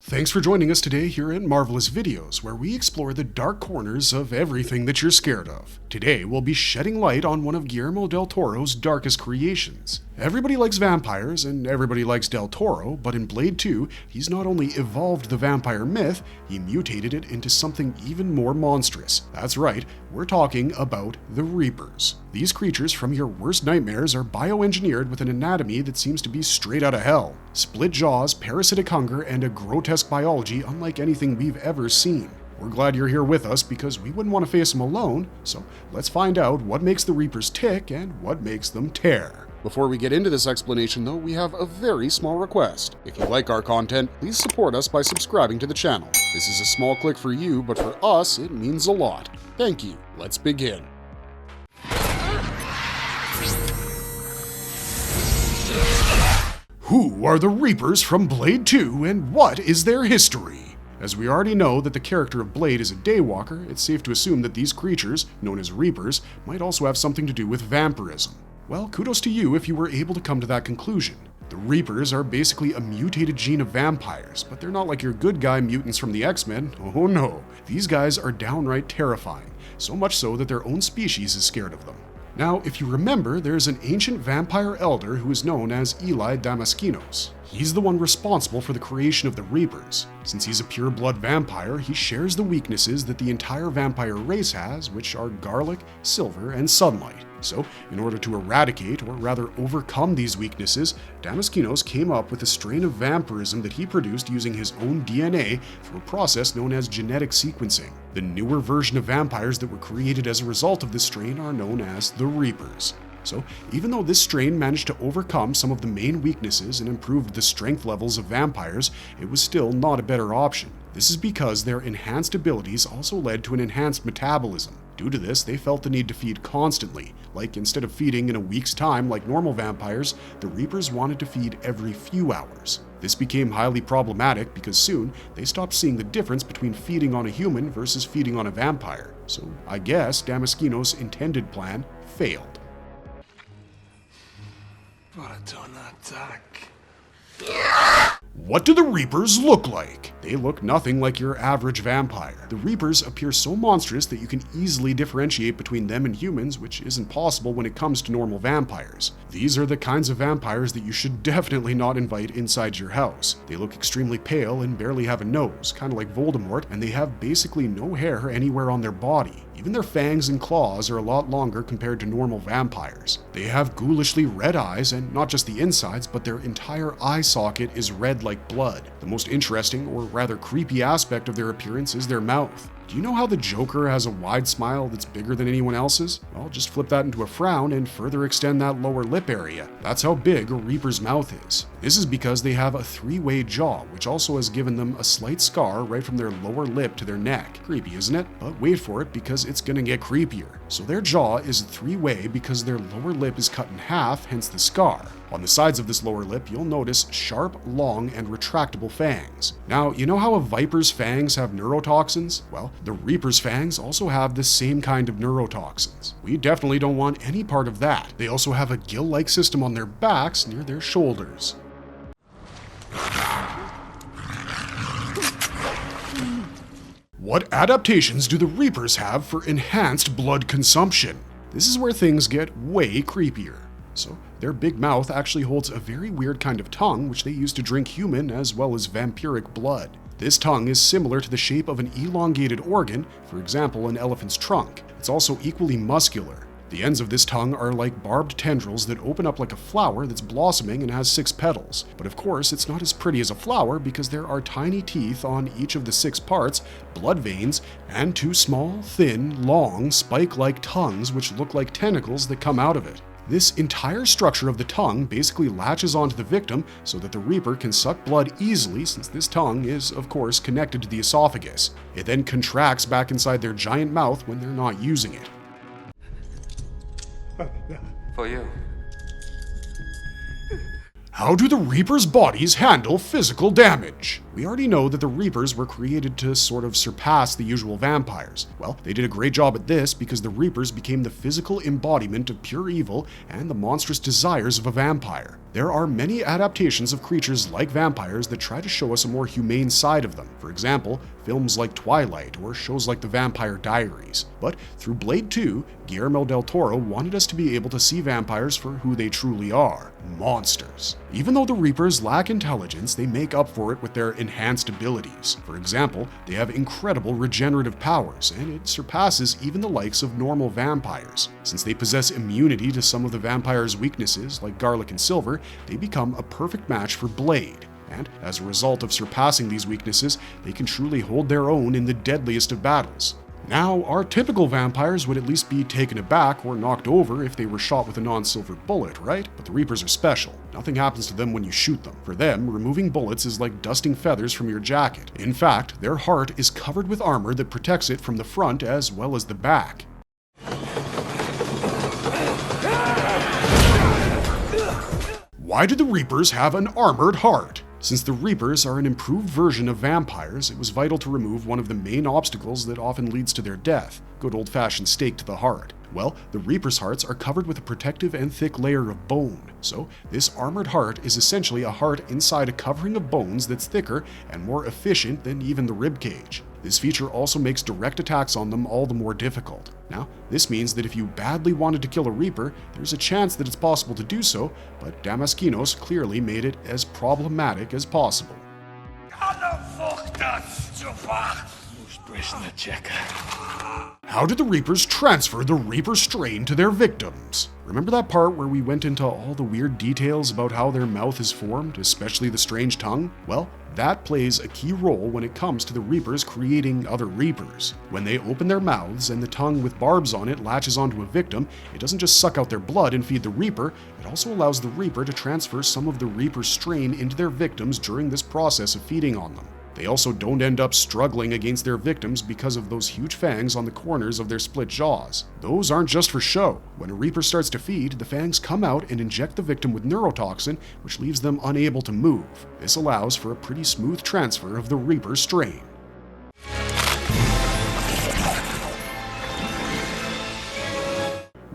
Thanks for joining us today here at Marvelous Videos, where we explore the dark corners of everything that you're scared of. Today, we'll be shedding light on one of Guillermo Del Toro's darkest creations. Everybody likes vampires, and everybody likes Del Toro, but in Blade 2, he's not only evolved the vampire myth, he mutated it into something even more monstrous. That's right, we're talking about the Reapers. These creatures from your worst nightmares are bioengineered with an anatomy that seems to be straight out of hell. Split jaws, parasitic hunger, and a grotesque biology unlike anything we've ever seen. We're glad you're here with us because we wouldn't want to face them alone, so let's find out what makes the Reapers tick and what makes them tear. Before we get into this explanation though, we have a very small request. If you like our content, please support us by subscribing to the channel. This is a small click for you, but for us, it means a lot. Thank you. Let's begin. Who are the Reapers from Blade 2 and what is their history? As we already know that the character of Blade is a daywalker, it's safe to assume that these creatures, known as Reapers, might also have something to do with vampirism. Well, kudos to you if you were able to come to that conclusion. The Reapers are basically a mutated gene of vampires, but they're not like your good guy mutants from the X-Men. Oh no, these guys are downright terrifying, so much so that their own species is scared of them. Now, if you remember, there's an ancient vampire elder who is known as Eli Damaskinos. He's the one responsible for the creation of the Reapers. Since he's a pure-blood vampire, he shares the weaknesses that the entire vampire race has, which are garlic, silver, and sunlight. So, in order to eradicate, or rather overcome these weaknesses, Damaskinos came up with a strain of vampirism that he produced using his own DNA through a process known as genetic sequencing. The newer version of vampires that were created as a result of this strain are known as the Reapers. So, even though this strain managed to overcome some of the main weaknesses and improved the strength levels of vampires, it was still not a better option. This is because their enhanced abilities also led to an enhanced metabolism. Due to this, they felt the need to feed constantly. Like, instead of feeding in a week's time like normal vampires, the Reapers wanted to feed every few hours. This became highly problematic because soon they stopped seeing the difference between feeding on a human versus feeding on a vampire. So, I guess Damaskinos' intended plan failed. What do the Reapers look like? They look nothing like your average vampire. The Reapers appear so monstrous that you can easily differentiate between them and humans, which isn't possible when it comes to normal vampires. These are the kinds of vampires that you should definitely not invite inside your house. They look extremely pale and barely have a nose, kind of like Voldemort, and they have basically no hair anywhere on their body. Even their fangs and claws are a lot longer compared to normal vampires. They have ghoulishly red eyes, and not just the insides, but their entire eye socket is red like blood. The most interesting, or rather creepy aspect of their appearance is their mouth. Do you know how the Joker has a wide smile that's bigger than anyone else's? Well, just flip that into a frown and further extend that lower lip area. That's how big a Reaper's mouth is. This is because they have a three-way jaw, which also has given them a slight scar right from their lower lip to their neck. Creepy, isn't it? But wait for it, because it's gonna get creepier. So their jaw is three-way because their lower lip is cut in half, hence the scar. On the sides of this lower lip, you'll notice sharp, long, and retractable fangs. Now, you know how a viper's fangs have neurotoxins? Well, the Reaper's fangs also have the same kind of neurotoxins. We definitely don't want any part of that. They also have a gill-like system on their backs near their shoulders. What adaptations do the Reapers have for enhanced blood consumption? This is where things get way creepier. So, their big mouth actually holds a very weird kind of tongue which they use to drink human as well as vampiric blood. This tongue is similar to the shape of an elongated organ, for example an elephant's trunk. It's also equally muscular. The ends of this tongue are like barbed tendrils that open up like a flower that's blossoming and has 6 petals. But of course, it's not as pretty as a flower because there are tiny teeth on each of the 6 parts, blood veins, and 2 small, thin, long, spike-like tongues which look like tentacles that come out of it. This entire structure of the tongue basically latches onto the victim so that the Reaper can suck blood easily since this tongue is, of course, connected to the esophagus. It then contracts back inside their giant mouth when they're not using it. For you. How do the Reapers' bodies handle physical damage? We already know that the Reapers were created to sort of surpass the usual vampires. Well, they did a great job at this because the Reapers became the physical embodiment of pure evil and the monstrous desires of a vampire. There are many adaptations of creatures like vampires that try to show us a more humane side of them. For example, films like Twilight or shows like The Vampire Diaries. But through Blade 2, Guillermo Del Toro wanted us to be able to see vampires for who they truly are, monsters. Even though the Reapers lack intelligence, they make up for it with their enhanced abilities. For example, they have incredible regenerative powers, and it surpasses even the likes of normal vampires. Since they possess immunity to some of the vampire's weaknesses, like garlic and silver, they become a perfect match for Blade. And as a result of surpassing these weaknesses, they can truly hold their own in the deadliest of battles. Now, our typical vampires would at least be taken aback or knocked over if they were shot with a non-silver bullet, right? But the Reapers are special. Nothing happens to them when you shoot them. For them, removing bullets is like dusting feathers from your jacket. In fact, their heart is covered with armor that protects it from the front as well as the back. Why do the Reapers have an armored heart? Since the Reapers are an improved version of vampires, it was vital to remove one of the main obstacles that often leads to their death, good old-fashioned stake to the heart. Well, the Reapers' hearts are covered with a protective and thick layer of bone. So, this armored heart is essentially a heart inside a covering of bones that's thicker and more efficient than even the ribcage. This feature also makes direct attacks on them all the more difficult. Now, this means that if you badly wanted to kill a Reaper, there's a chance that it's possible to do so, but Damaskinos clearly made it as problematic as possible. How did the Reapers transfer the Reaper strain to their victims? Remember that part where we went into all the weird details about how their mouth is formed, especially the strange tongue? Well, that plays a key role when it comes to the Reapers creating other Reapers. When they open their mouths and the tongue with barbs on it latches onto a victim, it doesn't just suck out their blood and feed the Reaper, it also allows the Reaper to transfer some of the Reaper's strain into their victims during this process of feeding on them. They also don't end up struggling against their victims because of those huge fangs on the corners of their split jaws. Those aren't just for show. When a Reaper starts to feed, the fangs come out and inject the victim with neurotoxin, which leaves them unable to move. This allows for a pretty smooth transfer of the Reaper strain.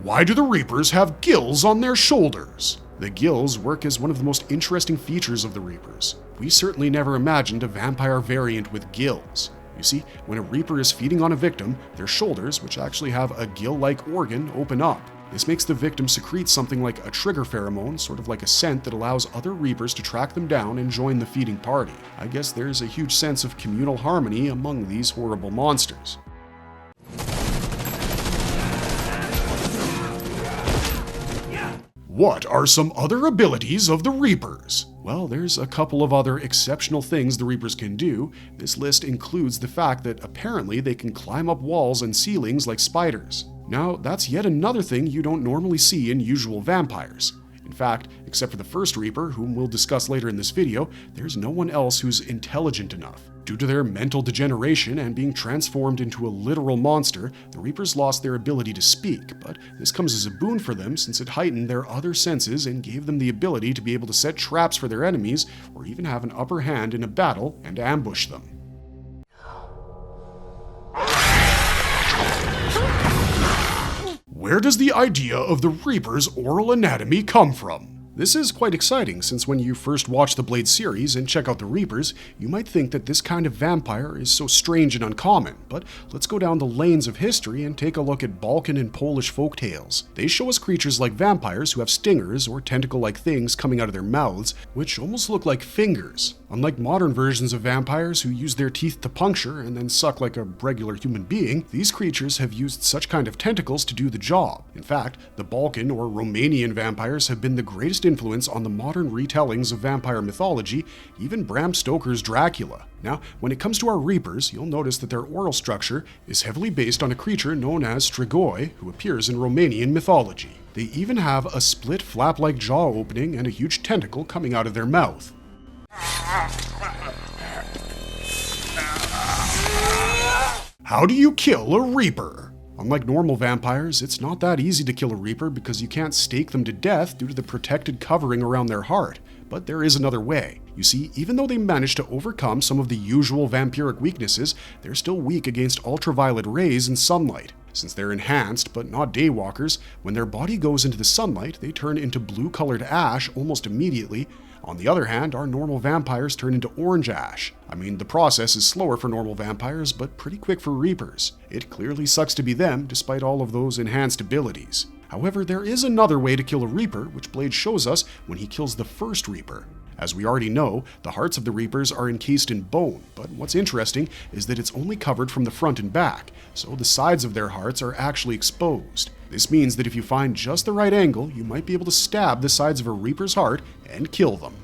Why do the Reapers have gills on their shoulders? The gills work as one of the most interesting features of the Reapers. We certainly never imagined a vampire variant with gills. You see, when a Reaper is feeding on a victim, their shoulders, which actually have a gill-like organ, open up. This makes the victim secrete something like a trigger pheromone, sort of like a scent that allows other Reapers to track them down and join the feeding party. I guess there's a huge sense of communal harmony among these horrible monsters. What are some other abilities of the Reapers? Well, there's a couple of other exceptional things the Reapers can do. This list includes the fact that apparently they can climb up walls and ceilings like spiders. Now, that's yet another thing you don't normally see in usual vampires. In fact, except for the first Reaper, whom we'll discuss later in this video, there's no one else who's intelligent enough. Due to their mental degeneration and being transformed into a literal monster, the Reapers lost their ability to speak, but this comes as a boon for them since it heightened their other senses and gave them the ability to be able to set traps for their enemies or even have an upper hand in a battle and ambush them. Where does the idea of the Reaper's oral anatomy come from? This is quite exciting, since when you first watch the Blade series and check out the Reapers, you might think that this kind of vampire is so strange and uncommon, but let's go down the lanes of history and take a look at Balkan and Polish folktales. They show us creatures like vampires who have stingers or tentacle-like things coming out of their mouths, which almost look like fingers. Unlike modern versions of vampires who use their teeth to puncture and then suck like a regular human being, these creatures have used such kind of tentacles to do the job. In fact, the Balkan or Romanian vampires have been the greatest influence on the modern retellings of vampire mythology, even Bram Stoker's Dracula. Now, when it comes to our Reapers, you'll notice that their oral structure is heavily based on a creature known as Strigoi, who appears in Romanian mythology. They even have a split flap-like jaw opening and a huge tentacle coming out of their mouth. How do you kill a Reaper? Unlike normal vampires, it's not that easy to kill a Reaper because you can't stake them to death due to the protected covering around their heart. But there is another way. You see, even though they manage to overcome some of the usual vampiric weaknesses, they're still weak against ultraviolet rays and sunlight. Since they're enhanced but not daywalkers, when their body goes into the sunlight, they turn into blue-colored ash almost immediately. On the other hand, our normal vampires turn into orange ash. I mean, the process is slower for normal vampires, but pretty quick for Reapers. It clearly sucks to be them, despite all of those enhanced abilities. However, there is another way to kill a Reaper, which Blade shows us when he kills the first Reaper. As we already know, the hearts of the Reapers are encased in bone, but what's interesting is that it's only covered from the front and back, so the sides of their hearts are actually exposed. This means that if you find just the right angle, you might be able to stab the sides of a Reaper's heart and kill them.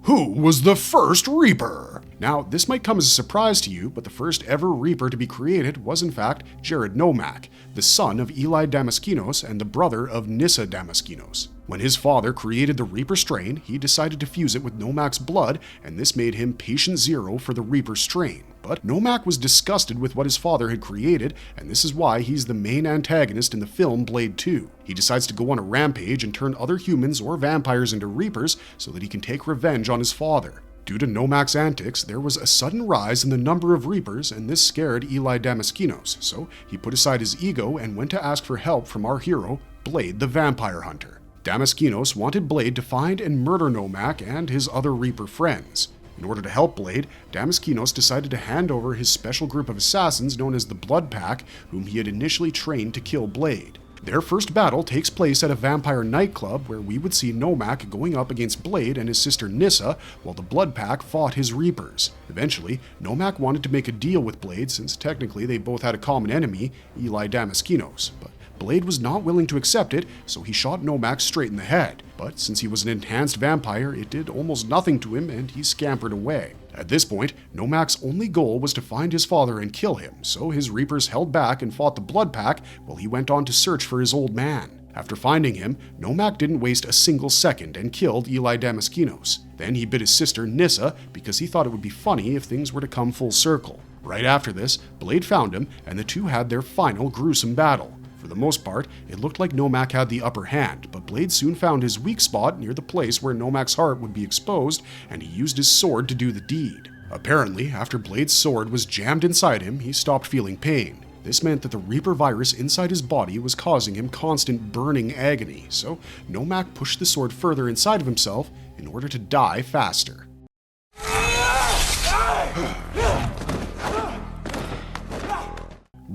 Who was the first Reaper? Now, this might come as a surprise to you, but the first ever Reaper to be created was in fact Jared Nomak, the son of Eli Damaskinos and the brother of Nyssa Damaskinos. When his father created the Reaper strain, he decided to fuse it with Nomak's blood, and this made him patient zero for the Reaper strain. But Nomak was disgusted with what his father had created, and this is why he's the main antagonist in the film Blade 2. He decides to go on a rampage and turn other humans or vampires into Reapers so that he can take revenge on his father. Due to Nomak's antics, there was a sudden rise in the number of Reapers, and this scared Eli Damaskinos, so he put aside his ego and went to ask for help from our hero, Blade the Vampire Hunter. Damaskinos wanted Blade to find and murder Nomak and his other Reaper friends. In order to help Blade, Damaskinos decided to hand over his special group of assassins known as the Blood Pack, whom he had initially trained to kill Blade. Their first battle takes place at a vampire nightclub where we would see Nomak going up against Blade and his sister Nyssa while the Blood Pack fought his Reapers. Eventually, Nomak wanted to make a deal with Blade since technically they both had a common enemy, Eli Damaskinos, but Blade was not willing to accept it, so he shot Nomak straight in the head. But since he was an enhanced vampire, it did almost nothing to him and he scampered away. At this point, Nomak's only goal was to find his father and kill him, so his Reapers held back and fought the Blood Pack while he went on to search for his old man. After finding him, Nomak didn't waste a single second and killed Eli Damaskinos. Then he bit his sister Nyssa because he thought it would be funny if things were to come full circle. Right after this, Blade found him and the two had their final gruesome battle. For the most part, it looked like Nomak had the upper hand, but Blade soon found his weak spot near the place where Nomak's heart would be exposed, and he used his sword to do the deed. Apparently, after Blade's sword was jammed inside him, he stopped feeling pain. This meant that the Reaper virus inside his body was causing him constant burning agony, so Nomak pushed the sword further inside of himself in order to die faster.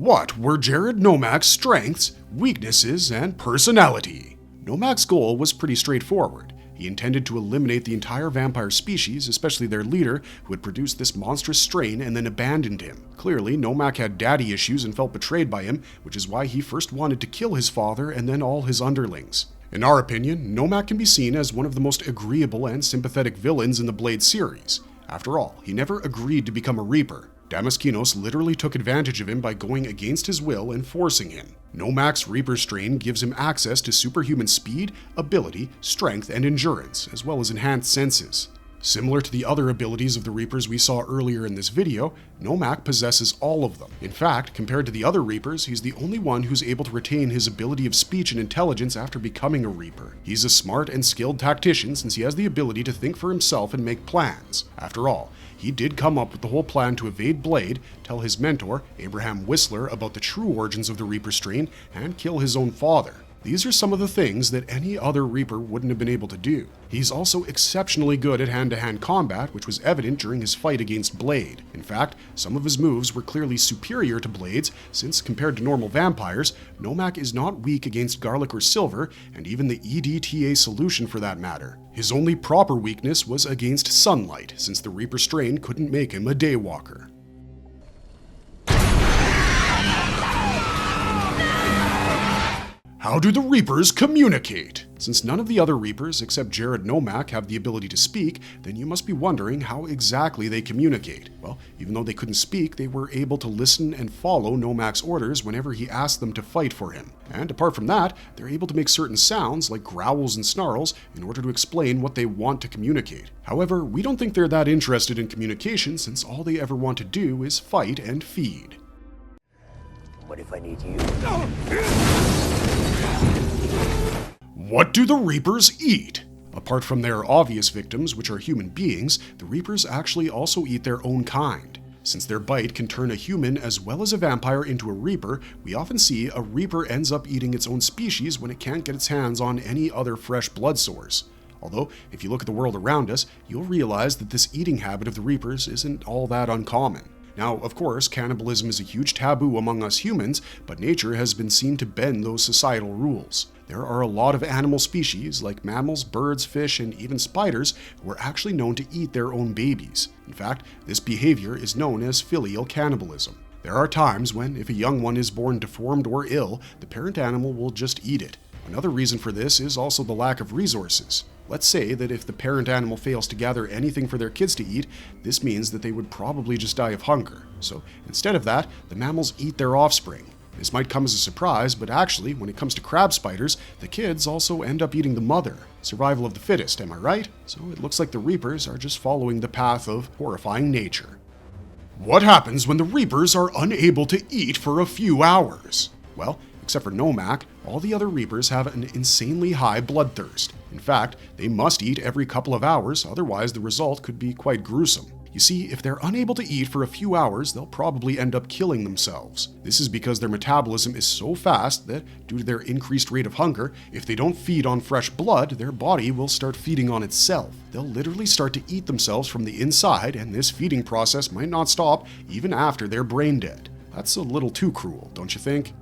What were Jared Nomak's strengths, weaknesses, and personality? Nomak's goal was pretty straightforward. He intended to eliminate the entire vampire species, especially their leader, who had produced this monstrous strain and then abandoned him. Clearly, Nomak had daddy issues and felt betrayed by him, which is why he first wanted to kill his father and then all his underlings. In our opinion, Nomak can be seen as one of the most agreeable and sympathetic villains in the Blade series. After all, he never agreed to become a Reaper. Damaskinos literally took advantage of him by going against his will and forcing him. Nomak's Reaper strain gives him access to superhuman speed, ability, strength, and endurance, as well as enhanced senses. Similar to the other abilities of the Reapers we saw earlier in this video, Nomak possesses all of them. In fact, compared to the other Reapers, he's the only one who's able to retain his ability of speech and intelligence after becoming a Reaper. He's a smart and skilled tactician since he has the ability to think for himself and make plans. After all, he did come up with the whole plan to evade Blade, tell his mentor, Abraham Whistler, about the true origins of the Reaper strain, and kill his own father. These are some of the things that any other Reaper wouldn't have been able to do. He's also exceptionally good at hand-to-hand combat, which was evident during his fight against Blade. In fact, some of his moves were clearly superior to Blade's, since compared to normal vampires, Nomak is not weak against garlic or silver, and even the EDTA solution for that matter. His only proper weakness was against sunlight, since the Reaper strain couldn't make him a daywalker. How do the Reapers communicate? Since none of the other Reapers except Jared Nomak have the ability to speak, then you must be wondering how exactly they communicate. Well, even though they couldn't speak, they were able to listen and follow Nomak's orders whenever he asked them to fight for him. And apart from that, they're able to make certain sounds like growls and snarls in order to explain what they want to communicate. However, we don't think they're that interested in communication since all they ever want to do is fight and feed. What if I need you? What do the Reapers eat? Apart from their obvious victims, which are human beings, the Reapers actually also eat their own kind. Since their bite can turn a human as well as a vampire into a Reaper, we often see a Reaper ends up eating its own species when it can't get its hands on any other fresh blood source. Although, if you look at the world around us, you'll realize that this eating habit of the Reapers isn't all that uncommon. Now, of course, cannibalism is a huge taboo among us humans, but nature has been seen to bend those societal rules. There are a lot of animal species, like mammals, birds, fish, and even spiders, who are actually known to eat their own babies. In fact, this behavior is known as filial cannibalism. There are times when, if a young one is born deformed or ill, the parent animal will just eat it. Another reason for this is also the lack of resources. Let's say that if the parent animal fails to gather anything for their kids to eat, this means that they would probably just die of hunger. So instead of that, the mammals eat their offspring. This might come as a surprise, but actually, when it comes to crab spiders, the kids also end up eating the mother. Survival of the fittest, am I right? So it looks like the Reapers are just following the path of horrifying nature. What happens when the Reapers are unable to eat for a few hours? Well, except for Nomak, all the other Reapers have an insanely high bloodthirst. In fact, they must eat every couple of hours, otherwise the result could be quite gruesome. You see, if they're unable to eat for a few hours, they'll probably end up killing themselves. This is because their metabolism is so fast that, due to their increased rate of hunger, if they don't feed on fresh blood, their body will start feeding on itself. They'll literally start to eat themselves from the inside, and this feeding process might not stop even after they're brain dead. That's a little too cruel, don't you think?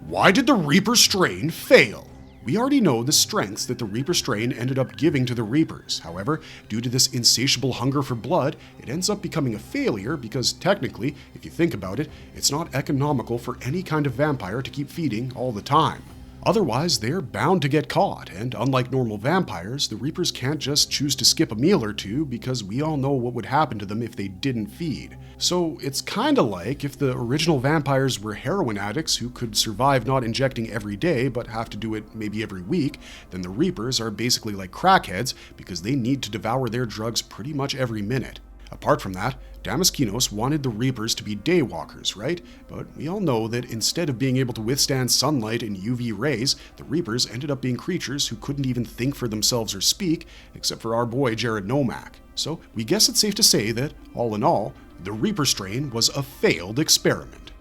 Why did the Reaper strain fail? We already know the strengths that the Reaper strain ended up giving to the Reapers. However, due to this insatiable hunger for blood, it ends up becoming a failure because technically, if you think about it, it's not economical for any kind of vampire to keep feeding all the time. Otherwise, they're bound to get caught, and unlike normal vampires, the Reapers can't just choose to skip a meal or two because we all know what would happen to them if they didn't feed. So it's kinda like if the original vampires were heroin addicts who could survive not injecting every day but have to do it maybe every week, then the Reapers are basically like crackheads because they need to devour their drugs pretty much every minute. Apart from that, Damaskinos wanted the Reapers to be daywalkers, right? But we all know that instead of being able to withstand sunlight and UV rays, the Reapers ended up being creatures who couldn't even think for themselves or speak, except for our boy Jared Nomak. So we guess it's safe to say that, all in all, the Reaper strain was a failed experiment.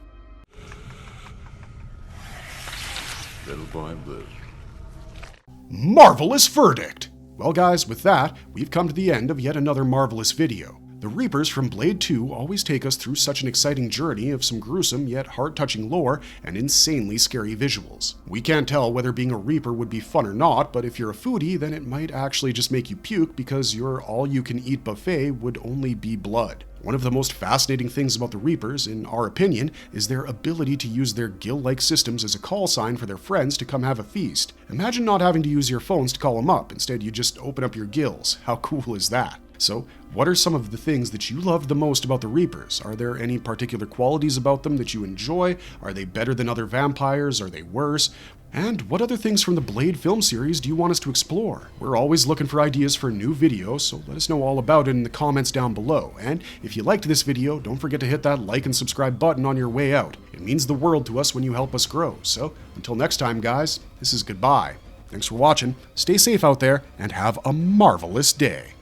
Little boy blue. Marvelous verdict! Well guys, with that, we've come to the end of yet another marvelous video. The Reapers from Blade 2 always take us through such an exciting journey of some gruesome yet heart-touching lore and insanely scary visuals. We can't tell whether being a Reaper would be fun or not, but if you're a foodie, then it might actually just make you puke because your all-you-can-eat buffet would only be blood. One of the most fascinating things about the Reapers, in our opinion, is their ability to use their gill-like systems as a call sign for their friends to come have a feast. Imagine not having to use your phones to call them up, instead you just open up your gills. How cool is that? So, what are some of the things that you loved the most about the Reapers? Are there any particular qualities about them that you enjoy? Are they better than other vampires? Are they worse? And what other things from the Blade film series do you want us to explore? We're always looking for ideas for new videos, so let us know all about it in the comments down below. And if you liked this video, don't forget to hit that like and subscribe button on your way out. It means the world to us when you help us grow. So, until next time guys, this is goodbye. Thanks for watching, stay safe out there, and have a marvelous day.